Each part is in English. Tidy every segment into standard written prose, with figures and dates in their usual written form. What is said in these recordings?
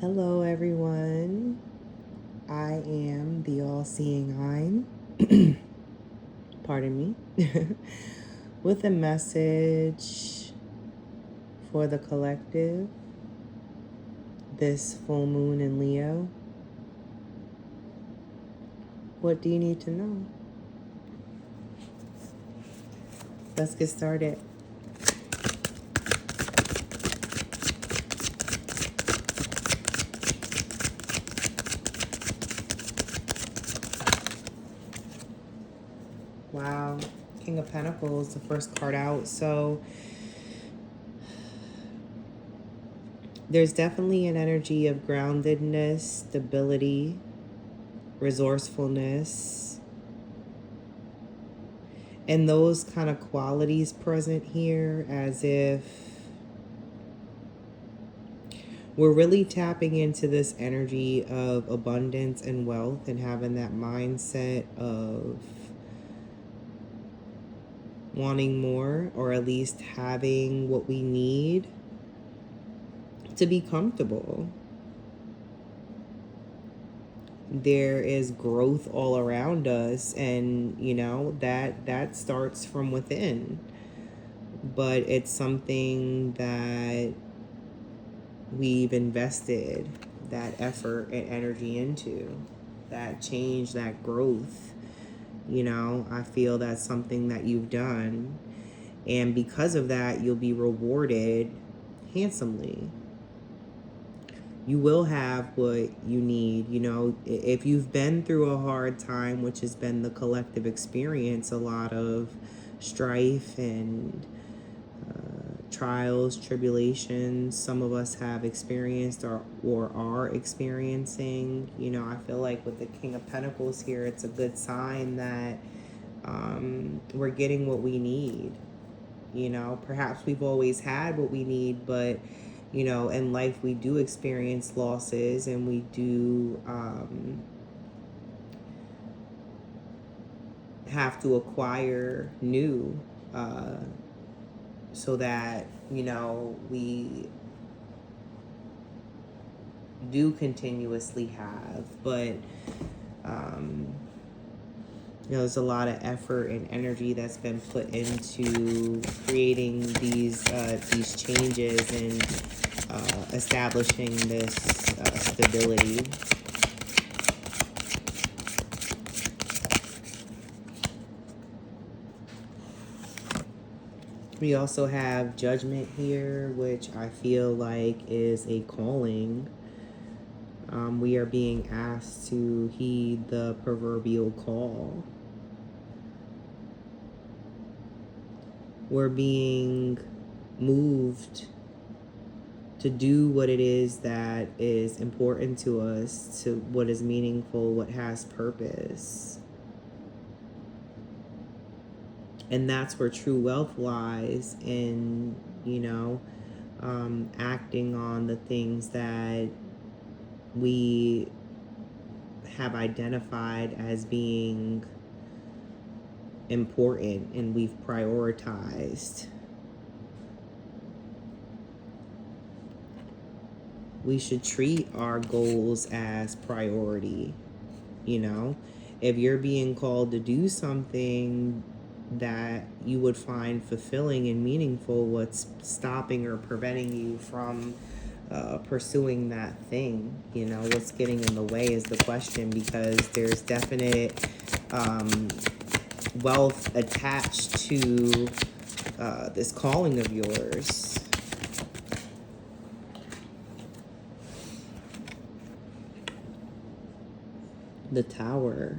Hello, everyone. I am the all-seeing Ein, pardon me, with a message for the collective this full moon in Leo. What do you need to know? Let's get started. Wow, King of Pentacles, the first card out. So there's definitely an energy of groundedness, stability, resourcefulness, and those kind of qualities present here, as if we're really tapping into this energy of abundance and wealth and having that mindset of wanting more, or at least having what we need to be comfortable. There is growth all around us, and that starts from within, but it's something that we've invested that effort and energy into, that change, that growth. I feel that's something that you've done, and because of that, you'll be rewarded handsomely. You will have what you need. If you've been through a hard time, which has been the collective experience, a lot of strife and trials, tribulations, some of us have experienced or are experiencing. I feel like with the King of Pentacles here, it's a good sign that we're getting what we need. Perhaps we've always had what we need, but in life we do experience losses, and we do have to acquire new, so that we do continuously have. But there's a lot of effort and energy that's been put into creating these changes and establishing this stability. We also have Judgment here, which I feel like is a calling. We are being asked to heed the proverbial call. We're being moved to do what it is that is important to us, to what is meaningful, what has purpose. And that's where true wealth lies, in acting on the things that we have identified as being important and we've prioritized. We should treat our goals as priority. If you're being called to do something that you would find fulfilling and meaningful, what's stopping or preventing you from pursuing that thing? What's getting in the way is the question, because there's definite wealth attached to this calling of yours. The Tower.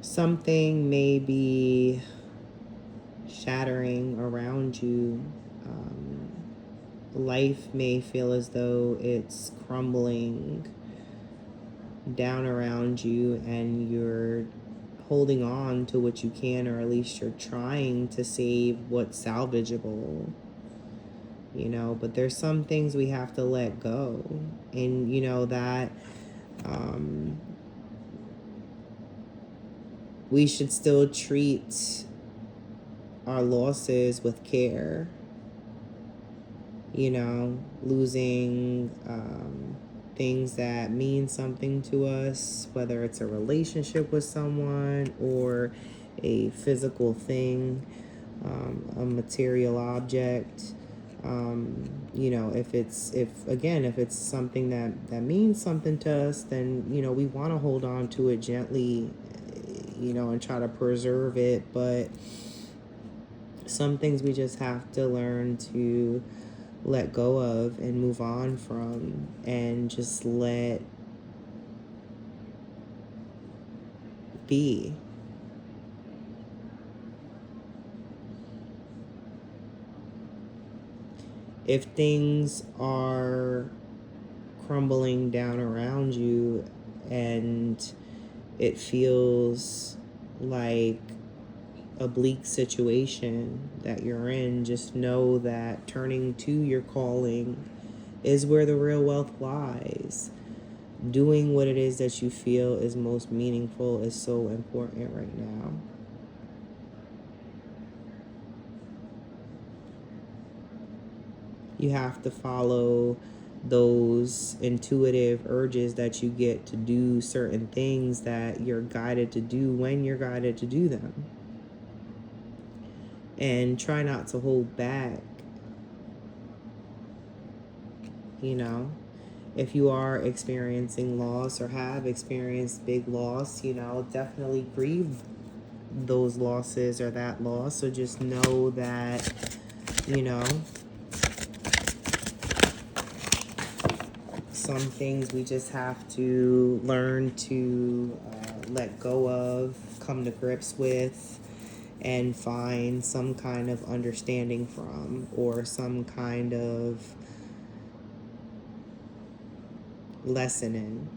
Something may be shattering around you. Life may feel as though it's crumbling down around you, and you're holding on to what you can, or at least you're trying to save what's salvageable. But there's some things we have to let go, and that we should still treat our losses with care. You know, losing things that mean something to us, whether it's a relationship with someone or a physical thing, a material object. You know, if it's something that means something to us, then, you know, we want to hold on to it gently, you know, and try to preserve it. But some things we just have to learn to let go of and move on from, and just let be. If things are crumbling down around you and it feels like a bleak situation that you're in, just know that turning to your calling is where the real wealth lies. Doing what it is that you feel is most meaningful is so important right now. You have to follow those intuitive urges that you get to do certain things that you're guided to do when you're guided to do them. And try not to hold back. You know, if you are experiencing loss or have experienced big loss, you know, definitely grieve those losses or that loss. So just know that, you know, some things we just have to learn to let go of, come to grips with, and find some kind of understanding from, or some kind of lesson in.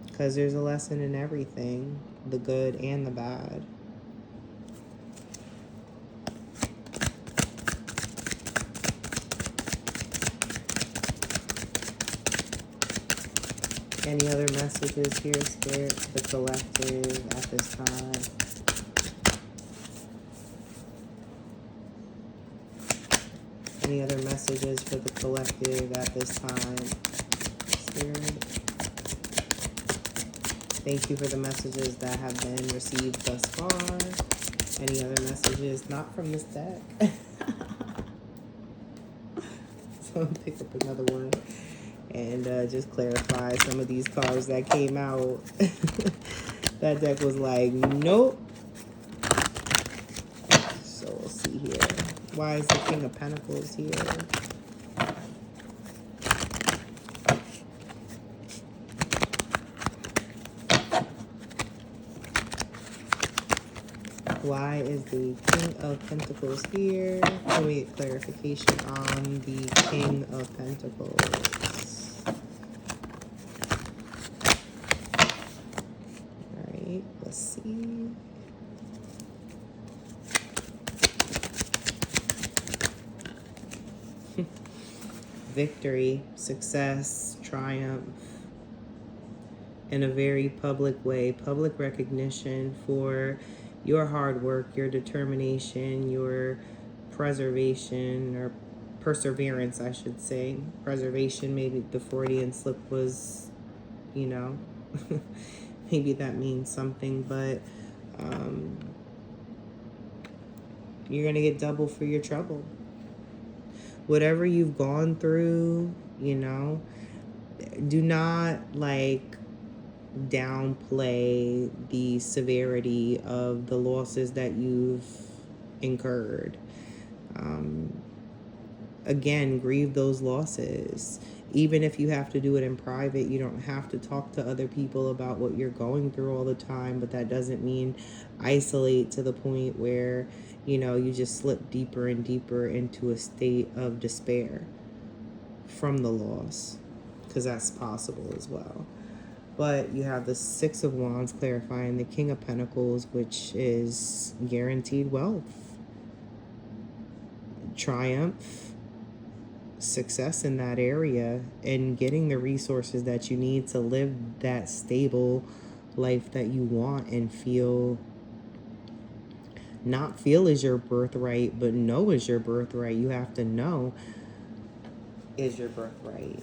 Because there's a lesson in everything, the good and the bad. Any other messages here, Spirit, for the collective at this time? Any other messages for the collective at this time, Spirit? Thank you for the messages that have been received thus far. Any other messages not from this deck? So I'll pick up another one and just clarify some of these cards that came out. That deck was like, nope. So we'll see here. Why is the King of Pentacles here? Why is the King of Pentacles here? Can we get clarification on the King of Pentacles? Alright, let's see. Victory, success, triumph, in a very public way, public recognition for your hard work, your determination, your preservation, or perseverance, I should say. Preservation, maybe the Freudian slip was, you know, maybe that means something, but you're going to get double for your trouble. Whatever you've gone through, you know, do not like downplay the severity of the losses that you've incurred. Again, grieve those losses. Even if you have to do it in private, you don't have to talk to other people about what you're going through all the time, but that doesn't mean isolate to the point where, you know, you just slip deeper and deeper into a state of despair from the loss, because that's possible as well. But you have the Six of Wands clarifying the King of Pentacles, which is guaranteed wealth, triumph, success in that area, and getting the resources that you need to live that stable life that you want and feel not feel is your birthright, but know is your birthright. You have to know is your birthright.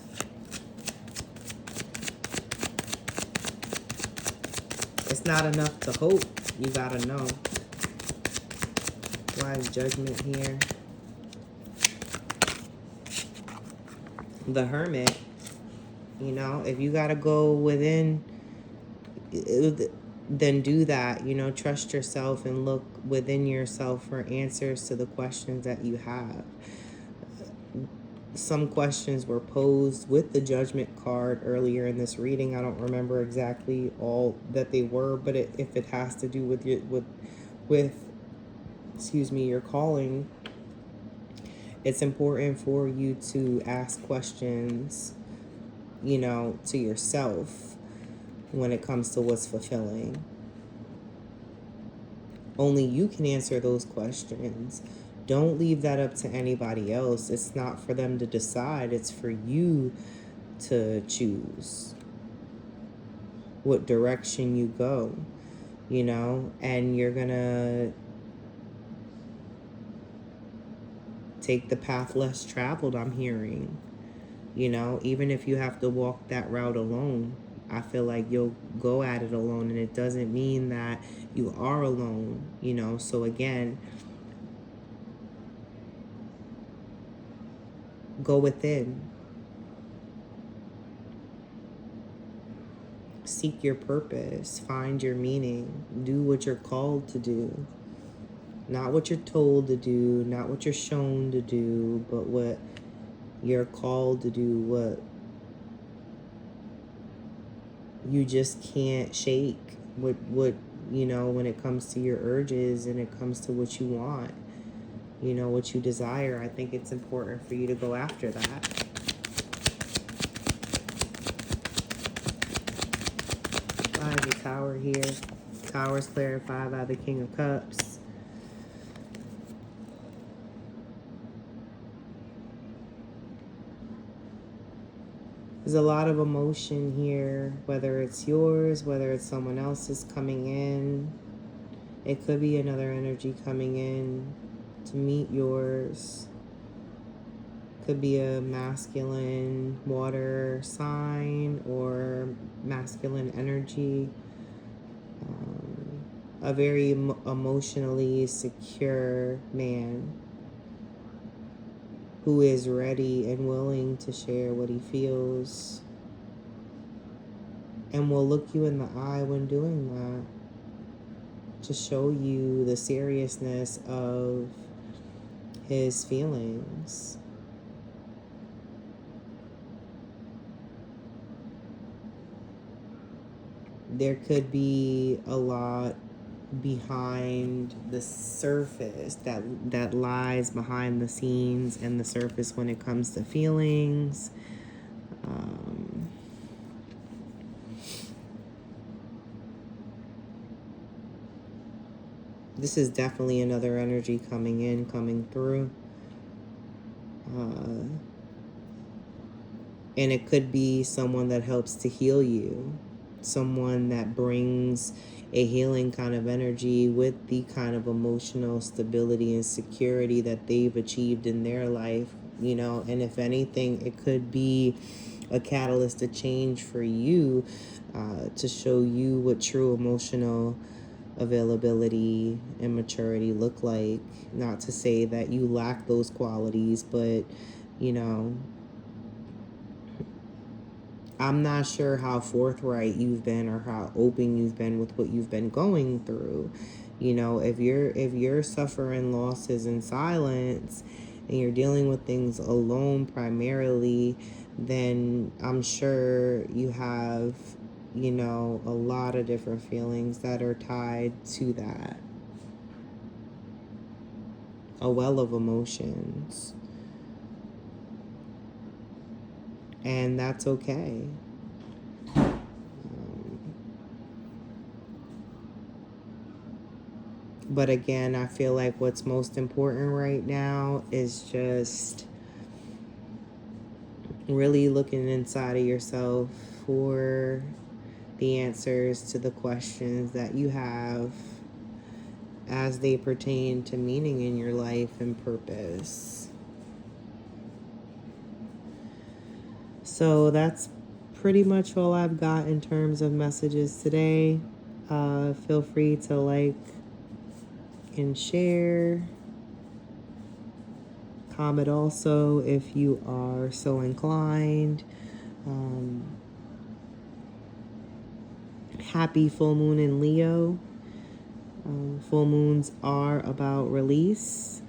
It's not enough to hope. You gotta know. Why is Judgment here? The Hermit. You know, if you gotta go within, then do that. You know, trust yourself and look within yourself for answers to the questions that you have. Some questions were posed with the Judgment card earlier in this reading. I don't remember exactly all that they were, but if it has to do with excuse me, your calling, it's important for you to ask questions, you know, to yourself when it comes to what's fulfilling. Only you can answer those questions. Don't leave that up to anybody else. It's not for them to decide. It's for you to choose what direction you go, you know, and you're gonna take the path less traveled, I'm hearing, you know, even if you have to walk that route alone. I feel like you'll go at it alone, and it doesn't mean that you are alone, you know. So again, go within. Seek your purpose. Find your meaning. Do what you're called to do. Not what you're told to do, not what you're shown to do, but what you're called to do, what you just can't shake. What you know, when it comes to your urges and it comes to what you want, you know, what you desire, I think it's important for you to go after that. Why is the Tower here? Tower's clarified by the King of Cups. There's a lot of emotion here, whether it's yours, whether it's someone else's coming in. It could be another energy coming in to meet yours. Could be a masculine water sign or masculine energy. A very emotionally secure man who is ready and willing to share what he feels and will look you in the eye when doing that to show you the seriousness of his feelings. There could be a lot behind the surface that lies behind the scenes and the surface when it comes to feelings. This is definitely another energy coming in, coming through. And it could be someone that helps to heal you. Someone that brings a healing kind of energy with the kind of emotional stability and security that they've achieved in their life, you know. And if anything, it could be a catalyst to change for you, to show you what true emotional availability and maturity look like. Not to say that you lack those qualities, but, you know, I'm not sure how forthright you've been or how open you've been with what you've been going through. You know, if you're suffering losses in silence and you're dealing with things alone primarily, then I'm sure you have, you know, a lot of different feelings that are tied to that. A well of emotions. And that's okay. But again, I feel like what's most important right now is just really looking inside of yourself for the answers to the questions that you have as they pertain to meaning in your life and purpose. So that's pretty much all I've got in terms of messages today. Feel free to like and share. Comment also if you are so inclined. Happy full moon in Leo. Full moons are about release.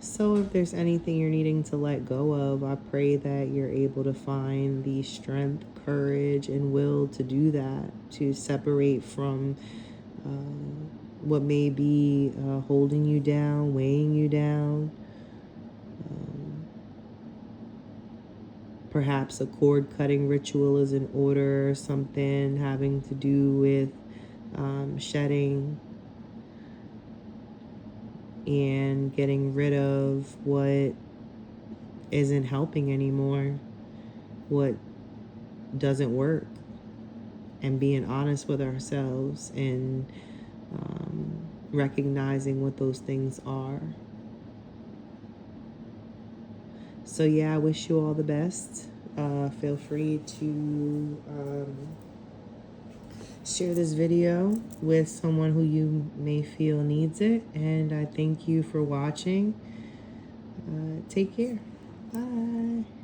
So if there's anything you're needing to let go of, I pray that you're able to find the strength, courage, and will to do that, to separate from what may be holding you down, weighing you down. Perhaps a cord cutting ritual is in order, or something having to do with shedding and getting rid of what isn't helping anymore, what doesn't work, and being honest with ourselves and recognizing what those things are. So yeah, I wish you all the best. Feel free to share this video with someone who you may feel needs it. And I thank you for watching. Take care. Bye.